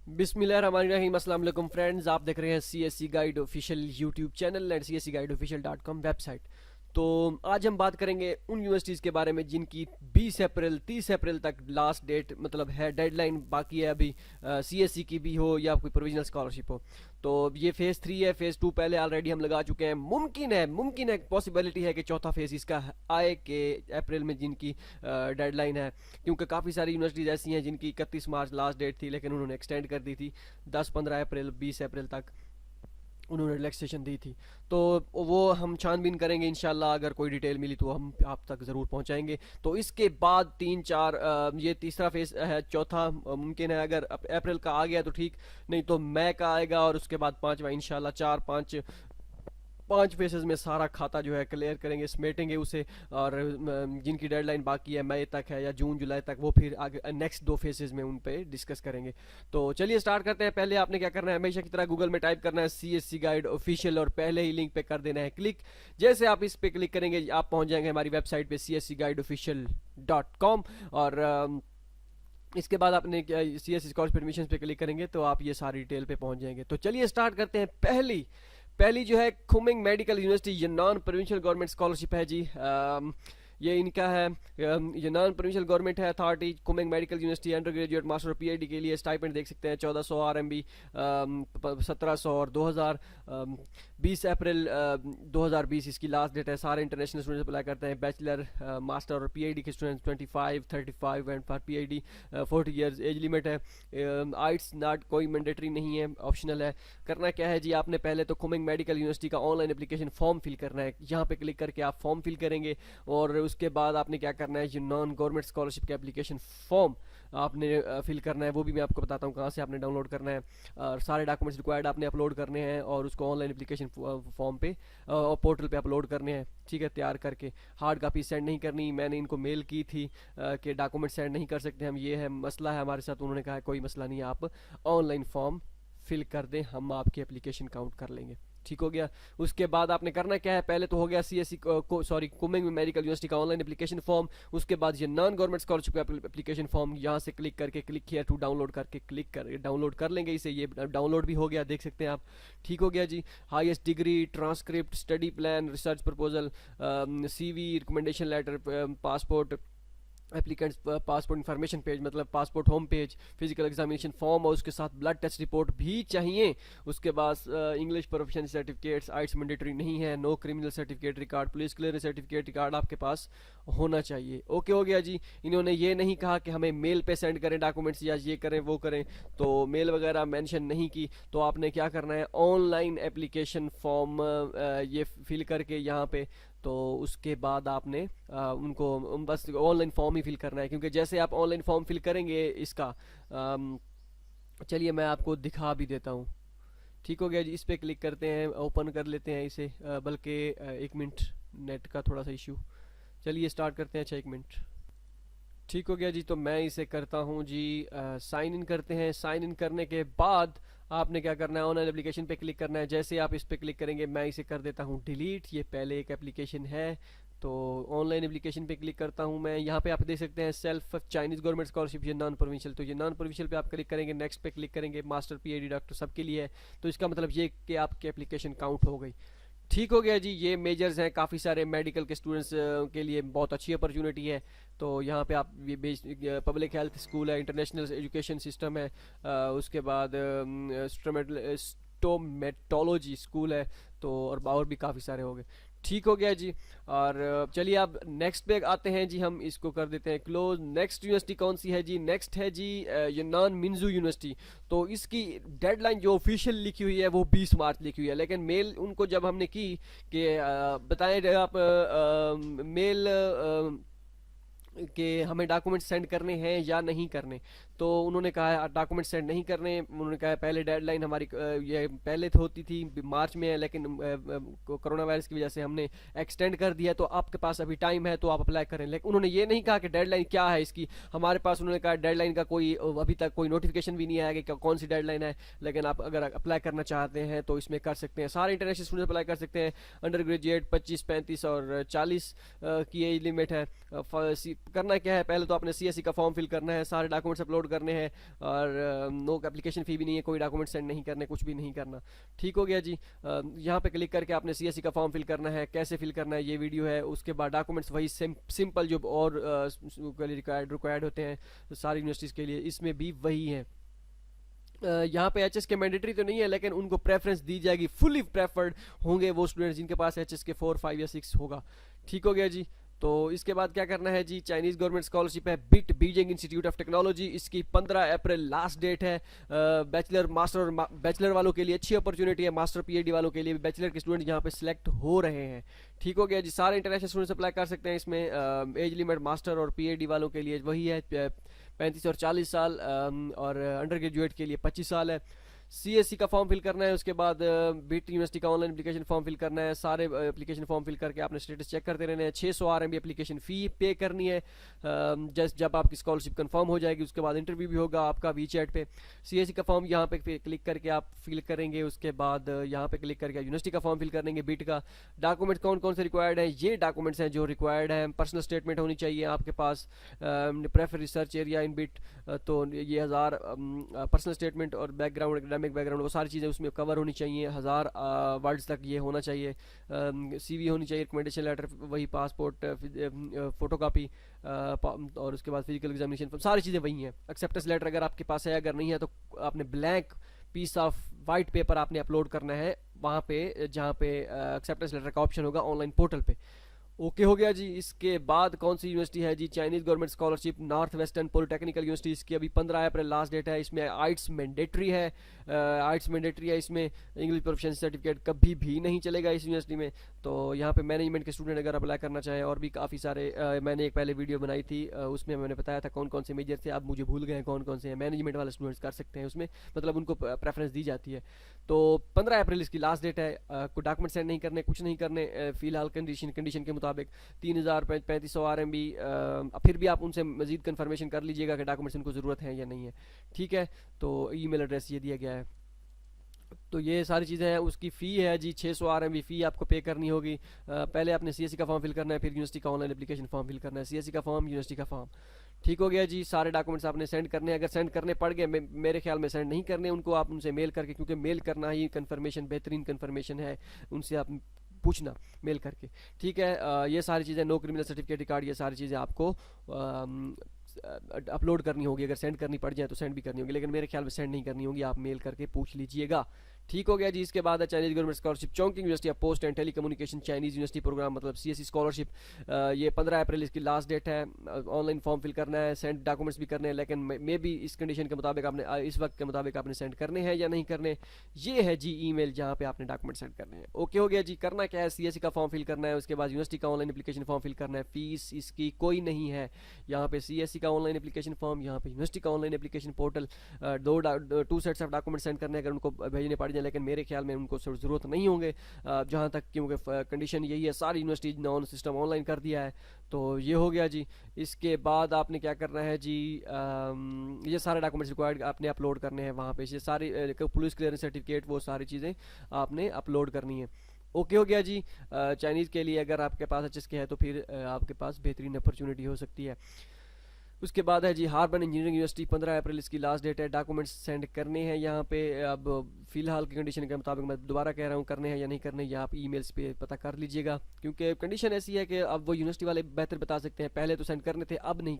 बिस्मिल्लाहिर्रहमानिर्रहीम। अस्सलाम वालेकुम फ्रेंड्स, आप देख रहे हैं CSC guide official YouTube channel and cscguideofficial.com website. तो आज हम बात करेंगे उन यूनिवर्सिटीज़ के बारे में जिनकी 20 अप्रैल 30 अप्रैल तक लास्ट डेट मतलब है, डेडलाइन बाकी है अभी। सीएससी की भी हो या कोई प्रोविजनल स्कॉलरशिप हो। तो ये फ़ेज़ 3 है, फ़ेज़ 2 पहले ऑलरेडी हम लगा चुके हैं। मुमकिन है पॉसिबिलिटी है कि चौथा फेज़ इसका आए कि अप्रैल में जिनकी डेडलाइन है, क्योंकि काफ़ी सारी यूनिवर्सिटीज़ ऐसी हैं जिनकी 31 मार्च लास्ट डेट थी लेकिन उन्होंने एक्सटेंड कर दी थी 10-15 अप्रैल 20 अप्रैल तक उन्होंने रिलैक्सेशन दी थी। तो वो हम छानबीन करेंगे इंशाल्लाह, अगर कोई डिटेल मिली तो हम आप तक ज़रूर पहुंचाएंगे। तो इसके बाद 3-4 ये तीसरा फेज़ है। चौथा मुमकिन है अगर अप्रैल का आ गया तो ठीक, नहीं तो मई का आएगा और उसके बाद पाँचवा इंशाल्लाह। 4-5 फेसेस में सारा खाता जो है क्लियर करेंगे, समेटेंगे उसे। और जिनकी डेडलाइन बाकी है मई तक है या जून जुलाई तक, वो फिर आगे नेक्स्ट 2 फेसेस में उन पे डिस्कस करेंगे। तो चलिए स्टार्ट करते हैं। पहले आपने क्या करना है, हमेशा की तरह गूगल में टाइप करना है CSC गाइड ऑफिशियल और पहले ही लिंक पे कर देना है क्लिक। जैसे आप इस पे क्लिक करेंगे आप पहुंच जाएंगे हमारी वेबसाइट पे cscguideofficial.com। और इसके बाद आपने CSC स्कॉलरशिप एडमिशन पे क्लिक करेंगे तो आप ये सारी डिटेल पे पहुंच जाएंगे। तो चलिए स्टार्ट करते हैं। पहली जो है कुमिंग मेडिकल यूनिवर्सिटी, ये नॉन प्रोविंशियल गवर्नमेंट स्कॉलरशिप है जी। ये इनका है, ये नॉन प्रोविंशियल गवर्नमेंट है authority. Kunming medical university undergraduate master और PhD के लिए स्टाइपेंड देख सकते हैं 1400 RMB, 1700 और 2000। 20 अप्रैल 2020 इसकी लास्ट डेट है। सारे इंटरनेशनल स्टूडेंट्स अप्लाई करते हैं। बैचलर, मास्टर और PhD के students 25, 35 and for PhD 40 years age limit है। आइट्स नॉट कोई मैंडेटरी नहीं है, ऑप्शनल है। करना क्या है जी, आपने पहले तो कुमिंग मेडिकल यूनिवर्सिटी का ऑनलाइन एप्लीकेशन फॉर्म फिल करना है। यहाँ पे क्लिक करके आप फॉर्म फिल करेंगे और उसके बाद आपने क्या करना है, ये नॉन गवर्नमेंट स्कॉलरशिप का एप्लीकेशन फॉर्म आपने फिल करना है। वो भी मैं आपको बताता हूँ कहाँ से आपने डाउनलोड करना है। और सारे डॉक्यूमेंट्स रिक्वायर्ड आपने अपलोड करने हैं और उसको ऑनलाइन एप्लीकेशन फॉर्म पे और पोर्टल पे अपलोड करने हैं, ठीक है, तैयार करके। हार्ड कापी सेंड नहीं करनी। मैंने इनको मेल की थी कि डॉक्यूमेंट सेंड नहीं कर सकते हम, ये है मसला है हमारे साथ। उन्होंने कहा कोई मसला नहीं है, आप ऑनलाइन फॉर्म फिल कर दें, हम आपकी एप्लीकेशन काउंट कर लेंगे। ठीक हो गया। उसके बाद आपने करना क्या है, पहले तो हो गया CSC कुमिंग मेडिकल यूनिवर्सिटी का ऑनलाइन एप्लीकेशन फॉर्म। उसके बाद ये नॉन गवर्नमेंट स्कॉलरशिप का एप्लीकेशन फॉर्म, यहाँ से क्लिक करके क्लिक हियर टू डाउनलोड करके क्लिक कर डाउनलोड कर लेंगे इसे। ये डाउनलोड भी हो गया, देख सकते हैं आप। ठीक हो गया जी। Highest degree, transcript, study plan, research proposal, CV, recommendation letter, passport, applicants passport information page मतलब passport home page, physical examination form और उसके साथ ब्लड टेस्ट रिपोर्ट भी चाहिए। उसके बाद English proficiency certificates, IELTS mandatory नहीं है। No criminal certificate record, police clearance certificate record आपके पास होना चाहिए। ओके हो गया जी। इन्होंने ये नहीं कहा कि हमें मेल पे सेंड करें डॉक्यूमेंट्स या ये करें वो करें, तो मेल वगैरह मेंशन नहीं की। तो आपने क्या करना है, ऑनलाइन एप्लीकेशन फॉर्म ये फिल करके यहाँ पे, तो उसके बाद आपने उनको बस ऑनलाइन फॉर्म ही फिल करना है। क्योंकि जैसे आप ऑनलाइन फॉर्म फिल करेंगे इसका, चलिए मैं आपको दिखा भी देता हूँ। ठीक हो गया जी। इस पर क्लिक करते हैं, ओपन कर लेते हैं इसे। बल्कि 1 मिनट, नेट का थोड़ा सा इशू। चलिए स्टार्ट करते हैं। अच्छा 1 मिनट। ठीक हो गया जी। तो मैं इसे करता हूँ जी, साइन इन करते हैं। साइन इन करने के बाद आपने क्या करना है, ऑनलाइन एप्लीकेशन पे क्लिक करना है। जैसे आप इस पे क्लिक करेंगे, मैं इसे कर देता हूँ डिलीट। ये पहले एक एप्लीकेशन है, तो ऑनलाइन एप्लीकेशन पे क्लिक करता हूँ मैं। यहाँ पे आप देख सकते हैं सेल्फ चाइनीज़ गवर्नमेंट स्कॉलरशिप, ये नॉन प्रोविंशियल। तो ये नॉन प्रोविंशियल पे आप क्लिक करेंगे, नेक्स्ट पे क्लिक करेंगे। मास्टर PhD डॉक्टर सबके लिए है, तो इसका मतलब ये कि आपकी एप्लीकेशन काउंट हो गई। ठीक हो गया जी। ये मेजर्स हैं काफ़ी सारे मेडिकल के स्टूडेंट्स के लिए, बहुत अच्छी अपॉर्चुनिटी है। तो यहाँ पे आप ये पब्लिक हेल्थ स्कूल है, इंटरनेशनल एजुकेशन सिस्टम है, उसके बाद स्टोमेटोलॉजी स्कूल है, तो और भी काफ़ी सारे हो गए। ठीक हो गया जी। और चलिए अब नेक्स्ट पे आते हैं जी, हम इसको कर देते हैं क्लोज। नेक्स्ट यूनिवर्सिटी कौन सी है जी, नेक्स्ट है जी यूनान मिन्जू यूनिवर्सिटी। तो इसकी डेडलाइन जो ऑफिशियल लिखी हुई है वो 20 मार्च लिखी हुई है, लेकिन मेल उनको जब हमने की कि बताएं आप मेल कि हमें डॉक्यूमेंट सेंड करने हैं या नहीं करने, तो उन्होंने कहा डॉक्यूमेंट सेंड नहीं करने। उन्होंने कहा पहले डेडलाइन हमारी ये पहले तो होती थी मार्च में है, लेकिन कोरोना वायरस की वजह से हमने एक्सटेंड कर दिया, तो आपके पास अभी टाइम है तो आप अप्लाई करें। लेकिन उन्होंने ये नहीं कहा कि डेडलाइन क्या है इसकी हमारे पास। उन्होंने कहा डेडलाइन का कोई अभी तक कोई नोटिफिकेशन भी नहीं आया कि कौन सी डेडलाइन है, लेकिन आप अगर अप्लाई करना चाहते हैं तो इसमें कर सकते हैं। सारे इंटरनेशनल स्टूडेंट अप्लाई कर सकते हैं। अंडर ग्रेजुएट 25, 35 और 40 की एज लिमिट है। करना क्या है, पहले तो आपने CSC का फॉर्म फिल करना है, सारे डॉक्यूमेंट्स अपलोड अपलोड करने हैं, और नो एप्लीकेशन फ़ी भी नहीं है, कोई डॉक्यूमेंट सेंड नहीं करने, कुछ भी नहीं करना। ठीक हो गया जी। यहाँ पे क्लिक करके आपने सीएससी का फॉर्म फिल करना है। कैसे फिल करना है ये वीडियो है। उसके बाद डॉक्यूमेंट्स वही सिंपल जो और रिक्वायर्ड होते हैं सारी यूनिवर्सिटीज़ के लिए, इसमें भी वही है। यहाँ पे एचएस के मैंडेटरी तो नहीं है, लेकिन उनको प्रेफरेंस दी जाएगी, फुली प्रेफर्ड होंगे वो स्टूडेंट्स जिनके पास एचएस के 4, 5 या 6 होगा। ठीक हो गया जी। तो इसके बाद क्या करना है जी, चाइनीज़ गवर्नमेंट स्कॉलरशिप है bit Beijing institute of technology, इसकी 15 अप्रैल लास्ट डेट है। बैचलर, मास्टर और बैचलर वालों के लिए अच्छी अपॉर्चुनिटी है, मास्टर पीएचडी वालों के लिए भी बैचलर के स्टूडेंट यहाँ पे सिलेक्ट हो रहे हैं। ठीक हो गया जी। सारे इंटरनेशनल स्टूडेंट्स अप्लाई कर सकते हैं इसमें। एज लिमिट मास्टर और पीएचडी वालों के लिए वही है 35 और 40 साल, और अंडर ग्रेजुएट के लिए 25 साल है। सीएससी का फॉर्म फिल करना है, उसके बाद बीट यूनिवर्सिटी का ऑनलाइन एप्लीकेशन फॉर्म फिल करना है। सारे एप्लीकेशन फॉर्म फिल करके आपने स्टेटस चेक करते रहना है। 600 RMB एप्लीकेशन फ़ी पे करनी है। जब आपकी स्कॉलरशिप कंफर्म हो जाएगी उसके बाद इंटरव्यू भी होगा आपका वीचैट पे। सीएससी का फॉर्म यहाँ पे क्लिक करके आप फिल करेंगे। उसके बाद यहाँ पे क्लिक करके यूनिवर्सिटी का फॉर्म फिल करेंगे। बीट का डॉक्यूमेंट कौन कौन से रिक्वायर्ड है, ये डॉक्यूमेंट्स हैं जो रिक्वायर्ड हैं। पर्सनल स्टेटमेंट होनी चाहिए आपके पास, prefer research area in beat, तो ये 1000 पर्सनल स्टेटमेंट और बैकग्राउंड, एकेडमिक बैकग्राउंड, वो सारी चीज़ें उसमें कवर होनी चाहिए। 1000 वर्ड्स तक ये होना चाहिए। सीवी होनी चाहिए, रिकमेंडेशन लेटर, वही पासपोर्ट, फोटोकॉपी, और उसके बाद फिजिकल एग्जामिनेशन, सारी चीज़ें वही हैं। एक्सेप्टेंस लेटर अगर आपके पास है, अगर नहीं है तो आपने blank piece of white paper आपने अपलोड करना है वहाँ पे जहाँ पे एक्सेप्टेंस लेटर का ऑप्शन होगा ऑनलाइन पोर्टल पे। ओके हो गया जी। इसके बाद कौन सी यूनिवर्सिटी है जी, Chinese government scholarship north western polytechnical university, इसकी अभी 15 अप्रैल लास्ट डेट है। इसमें आइट्स मैंडेटरी है, इसमें इंग्लिश प्रोफिशिएंसी सर्टिफिकेट कभी भी नहीं चलेगा इस यूनिवर्सिटी में। तो यहाँ पे मैनेजमेंट के स्टूडेंट अगर अप्लाई करना चाहें, और भी काफ़ी सारे मैंने एक पहले वीडियो बनाई थी, उसमें मैंने बताया था कौन कौन से मेजर थे, अब मुझे भूल गए कौन कौन से हैं। मैनेजमेंट वाले स्टूडेंट्स कर सकते हैं उसमें, मतलब उनको प्रेफरेंस दी जाती है। तो 15 अप्रैल इसकी लास्ट डेट है। कोई डॉक्यूमेंट सेंड नहीं करने, कुछ नहीं करने, फिलहाल कंडीशन के मुताबिक 3500 RMB। फिर भी आप उनसे मजीद कंफर्मेशन कर लीजिएगा कि डॉक्यूमेंट्स उनको ज़रूरत है या नहीं है। ठीक है, तो ईमेल एड्रेस ये दिया गया है। तो ये सारी चीज़ें हैं। उसकी फ़ी है जी 600 RMB फ़ी आपको पे करनी होगी। पहले आपने सीएससी का फॉर्म फिल करना है, फिर यूनिवर्सिटी का ऑनलाइन एप्लीकेशन फॉर्म फिल करना है। सीएससी का फॉर्म, यूनिवर्सिटी का फॉर्म। ठीक हो गया जी। सारे डॉक्यूमेंट्स आपने सेंड करने हैं। अगर सेंड करने पड़ गए, मेरे ख्याल में सेंड नहीं करने उनको, आप उनसे मेल करके, क्योंकि मेल करना ही कन्फर्मेशन, बेहतरीन कन्फर्मेशन है, उनसे आप पूछना मेल करके। ठीक है, ये सारी चीज़ें, नो क्रिमिनल सर्टिफिकेट रिकॉर्ड, ये सारी चीज़ें आपको अपलोड करनी होगी। अगर सेंड करनी पड़ जाए तो सेंड भी करनी होगी, लेकिन मेरे ख्याल में सेंड नहीं करनी होगी, आप मेल करके पूछ लीजिएगा। ठीक हो गया जी। इसके बाद है Chinese government scholarship Chongqing university of post and telecommunication Chinese university program, मतलब सीएससी स्कॉलरशिप। ये 15 अप्रैल इसकी लास्ट डेट है। ऑनलाइन फॉर्म फिल करना है, सेंड डॉक्यूमेंट्स भी करने हैं, लेकिन मे भी इस कंडीशन के मुताबिक आपने, इस वक्त के मुताबिक आपने सेंड करने हैं या नहीं करने। ये है जी ईमेल जहाँ पे आपने डॉक्यूमेंट सेंड करने हैं। ओके हो गया जी। करना क्या है, सीएससी का फॉर्म फिल करना है, उसके बाद यूनिवर्सिटी का ऑनलाइन एप्लीकेशन फॉर्म फिल करना है। फीस इसकी कोई नहीं है। यहाँ पे सीएससी का ऑनलाइन एप्लीकेशन फॉर्म, यहाँ पे यूनिवर्सिटी का online application portal, 2 sets of document send करने अगर उनको भेजने पड़ जाए, लेकिन मेरे ख्याल में उनको ज़रूरत नहीं होंगे जहाँ तक, क्योंकि कंडीशन यही है, सारी यूनिवर्सिटी नॉन सिस्टम ऑनलाइन कर दिया है। तो ये हो गया जी। इसके बाद आपने क्या करना है जी, ये सारे डॉक्यूमेंट्स रिक्वायर्ड आपने अपलोड करने हैं वहाँ पे। ये सारी पुलिस क्लियरेंस सर्टिफिकेट, वो सारी चीज़ें आपने अपलोड करनी है। ओके हो गया जी। चाइनीज़ के लिए अगर आपके पास एचएस के है तो फिर आपके पास बेहतरीन अपॉर्चुनिटी हो सकती है। उसके बाद है जी हार्बर इंजीनियरिंग यूनिवर्सिटी, 15 अप्रैल इसकी लास्ट डेट है। डॉक्यूमेंट्स सेंड करने हैं यहाँ पे। अब फ़िलहाल की कंडीशन के मुताबिक मैं दोबारा कह रहा हूँ, करने हैं या नहीं करने, या आप ईमेल्स पे पता कर लीजिएगा, क्योंकि कंडीशन ऐसी है कि अब वो यूनिवर्सिटी वाले बेहतर बता सकते हैं। पहले तो सेंड करने थे, अब नहीं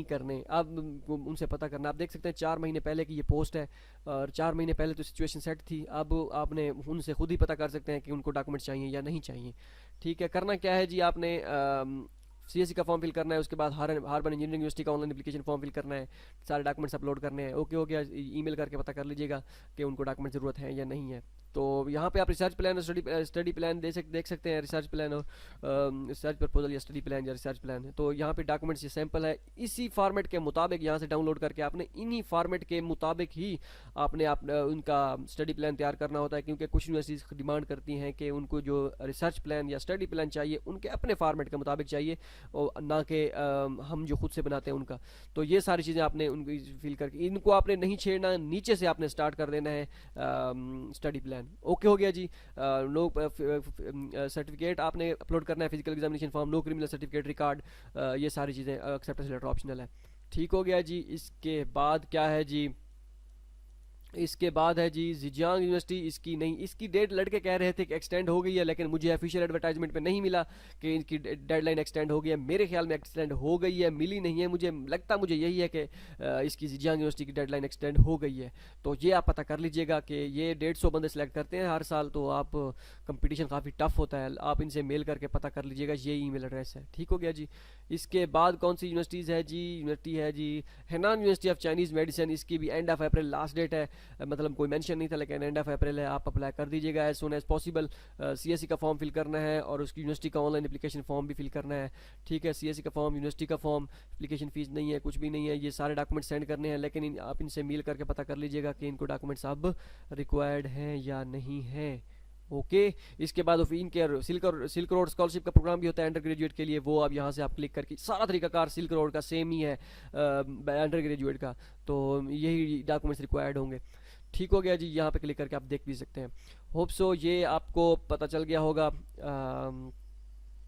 करने, अब उनसे पता करना। आप देख सकते हैं 4 महीने पहले की ये पोस्ट है, और 4 महीने पहले तो सिचुएशन सेट थी। अब आपने उनसे खुद ही पता कर सकते हैं कि उनको डॉक्यूमेंट चाहिए या नहीं चाहिए। ठीक है, करना क्या है जी, आपने सीएससी का फॉर्म फिल करना है, उसके बाद हार्बर इंजीनियरिंग यूनिवर्सिटी का ऑनलाइन एप्लीकेशन फॉर्म फिल करना है, सारे डॉक्यूमेंट्स अपलोड करने हैं। ओके हो गया। ईमेल करके पता कर लीजिएगा कि उनको डॉक्यूमेंट ज़रूरत है या नहीं है। तो यहाँ पे आप रिसर्च प्लान और स्टडी प्लान देख सकते हैं। रिसर्च प्लान और रिसर्च प्रपोजल या स्टडी प्लान या रिसर्च प्लान है। तो यहाँ पे डॉक्यूमेंट्स ये सैंपल है, इसी फॉर्मेट के मुताबिक यहाँ से डाउनलोड करके आपने इन्हीं फॉर्मेट के मुताबिक ही आपने उनका स्टडी प्लान तैयार करना होता है, क्योंकि कुछ यूनिवर्सिटीज़ डिमांड करती हैं कि उनको जो रिसर्च प्लान या स्टडी प्लान चाहिए उनके अपने फॉर्मेट के मुताबिक चाहिए, और ना कि हम जो खुद से बनाते हैं उनका। तो ये सारी चीज़ें आपने उनको फिल करके, इनको आपने नहीं छेड़ना, नीचे से आपने स्टार्ट कर देना है स्टडी प्लान। ओके हो गया जी। नो सर्टिफिकेट आपने अपलोड करना है, physical examination form, no criminal certificate record, ये सारी चीज़ें, एक्सेप्टेंस लेटर ऑप्शनल है। ठीक हो गया जी। इसके बाद क्या है जी, इसके बाद है जी जिजियांग यूनिवर्सिटी। इसकी नहीं, इसकी डेट लड़के कह रहे थे कि एक्सटेंड हो गई है, लेकिन मुझे ऑफिशियल एडवर्टाइजमेंट पे नहीं मिला कि इनकी डेडलाइन एक्सटेंड हो गई है। मेरे ख्याल में एक्सटेंड हो गई है, मिली नहीं है मुझे लगता, मुझे यही है कि इसकी जिजियांग यूनिवर्सिटी की डेडलाइन एक्सटेंड हो गई है। तो ये आप पता कर लीजिएगा कि ये 150 बंदे सेलेक्ट करते हैं हर साल, तो आप कंपटीशन काफ़ी टफ होता है, आप इनसे मेल करके पता कर लीजिएगा, ये ईमेल एड्रेस है। ठीक हो गया जी। इसके बाद कौन सी यूनिवर्सिटीज़ है जी, यूनिवर्सिटी है जी Henan university of Chinese medicine. इसकी भी end of April last date है, मतलब कोई मेंशन नहीं था लेकिन एंड ऑफ अप्रैल है। आप अप्लाई कर दीजिएगा as soon as possible. CSC का फॉर्म फिल करना है और उसकी यूनिवर्सिटी का ऑनलाइन एप्लीकेशन फॉर्म भी फिल करना है। ठीक है, सीएससी का फॉर्म, यूनिवर्सिटी का फॉर्म, एप्लीकेशन फीस नहीं है, कुछ भी नहीं है, ये सारे डॉक्यूमेंट सेंड करने हैं। लेकिन आप इनसे मेल करके पता कर लीजिएगा कि इनको डॉक्यूमेंट्स अब रिक्वायर्ड हैं या नहीं है। ओके। इसके बाद ऑफ इनके सिल्क रोड स्कॉलरशिप का प्रोग्राम भी होता है अंडर ग्रेजुएट के लिए, वो अब यहाँ से आप क्लिक करके सारा तरीकाकार सिल्क रोड का सेम ही है अंडर ग्रेजुएट का, तो यही डॉक्यूमेंट्स रिक्वायर्ड होंगे। ठीक हो गया जी, यहाँ पे क्लिक करके आप देख भी सकते हैं। होप सो ये आपको पता चल गया होगा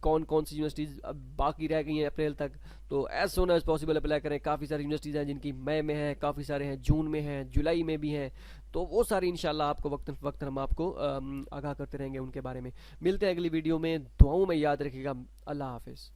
कौन कौन सी यूनिवर्सिटीज़ अब बाकी रह गई हैं अप्रैल तक। तो as soon as possible apply करें। काफ़ी सारी यूनिवर्सिटीज़ हैं जिनकी मई में हैं, काफ़ी सारे हैं जून में हैं, जुलाई में भी हैं, तो वो सारी इंशाल्लाह आपको वक्त वक्त हम आपको आगाह करते रहेंगे उनके बारे में। मिलते हैं अगली वीडियो में, दुआओं में याद रखिएगा। अल्लाह हाफिज़।